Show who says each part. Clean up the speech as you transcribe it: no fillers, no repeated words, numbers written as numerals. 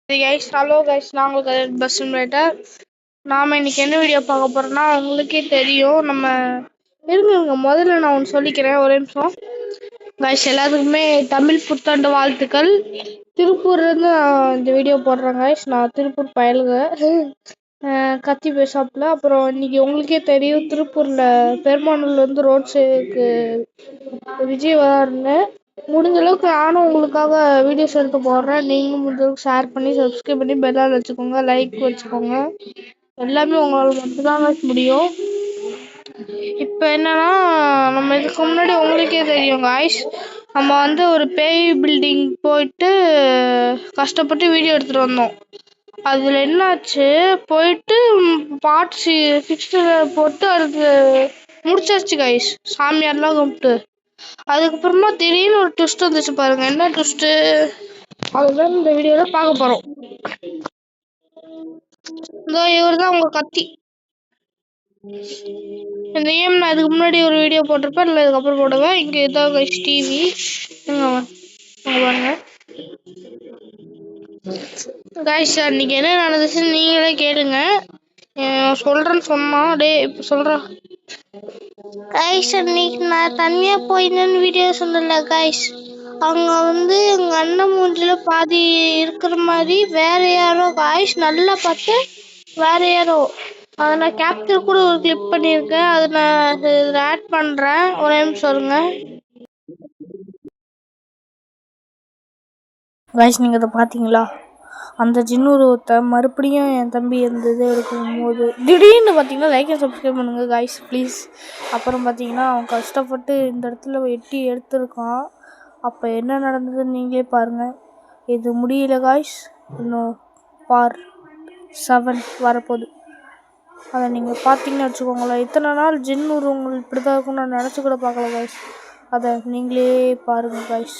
Speaker 1: Guys hello guys, நான் உங்களுக்கு bus simulator. நாம் இன்னைக்கு என்ன வீடியோ பார்க்க போகிறோம்னா, உங்களுக்கே தெரியும். நம்ம இருங்க முதல்ல நான் ஒன்று சொல்லிக்கிறேன், ஒரே நிமிஷம். கைஸ் எல்லாத்துக்குமே தமிழ் புத்தாண்டு வாழ்த்துக்கள். திருப்பூர்லேருந்து நான் இந்த வீடியோ போடுறேன் கைஸ். நான் திருப்பூர் பயலுங்க கத்தி பேசாப்புல. அப்புறம் இன்னைக்கு உங்களுக்கே தெரியும், திருப்பூரில் பெருமானூர்லேருந்து ரோட் சைடுக்கு விஜய் வராருன்னு. முடிஞ்ச அளவுக்கு நானும் உங்களுக்காக வீடியோஸ் எடுத்து போடுறேன். நீங்களும் முடிஞ்ச அளவுக்கு ஷேர் பண்ணி சப்ஸ்கிரைப் பண்ணி பெல்லால் வச்சுக்கோங்க, லைக் வச்சுக்கோங்க. எல்லாமே உங்களால் மட்டும்தான் முடியும். இப்போ என்னன்னா, நம்ம இதுக்கு முன்னாடி உங்களுக்கே தெரியும் காய்ஸ், நம்ம ஒரு பேய் பில்டிங் போயிட்டு கஷ்டப்பட்டு வீடியோ எடுத்துகிட்டு வந்தோம். அதில் என்னாச்சு, போயிட்டு பார்ட் 6 போட்டு அதுக்கு முடிச்சாச்சு காய்ஸ், சாமியார்லாம் கும்பிட்டு. அதுக்கப்புறமா திடீர்னு ஒரு ட்விஸ்ட் வந்துச்சு பாருங்க. என்ன ட்விஸ்ட்? அதுதான் இந்த வீடியோல பார்க்க போறோம். இதோ இவர் தான் உங்க கத்தி. இந்த ஏம் நான் இதுக்கு முன்னாடி ஒரு வீடியோ போட்டிருப்பேன், இல்லை இதுக்கப்புறம் போடுவேன். இங்க இதான் கைஸ் டிவி பாருங்க கைஸ். அன்னைக்கு என்ன நடந்துச்சுன்னு நீங்களே கேளுங்க. சொல்றேன்னு சொன்னா இப்ப சொல்றேன் கைஸ். அன்னைக்கு நான் தனியா போயின்னு வீடியோ சொல்லல கைஸ். அங்க எங்க அண்ணன் மூஞ்சில பாதி இருக்கிற மாதிரி வேற யாரோ காய்ஸ், நல்லா பார்த்து வேற யாரோ. அதை நான் கேப்சர் கூட ஒரு கிளிப் பண்ணியிருக்கேன், அதை நான் இதில் ஆட் பண்ணுறேன். ஒரு நிமிஷம் சொல்லுங்க காய்ஸ். நீங்கள் இதை பார்த்தீங்களா? அந்த ஜின்னுருவத்தை மறுபடியும் என் தம்பி இருந்தது எடுக்கும்போது திடீர்னு பார்த்தீங்கன்னா லைக் அண்ட் சப்ஸ்கிரைப் பண்ணுங்கள் காய்ஸ் ப்ளீஸ். அப்புறம் பார்த்தீங்கன்னா அவன் கஷ்டப்பட்டு இந்த இடத்துல எட்டி எடுத்திருக்கான். அப்போ என்ன நடந்ததுன்னு நீங்களே பாருங்கள். இது முடியல காய்ஸ், இன்னும் பார்ட் 7 வரப்போகுது. அதை நீங்கள் பார்த்தீங்கன்னு வச்சுக்கோங்களேன். இத்தனை நாள் ஜின் உருவங்கள் இப்படி தான் இருக்கும்னு நான் நினச்சி கூட பார்க்கல காய்ஸ். அதை நீங்களே பாருங்கள் காய்ஸ்.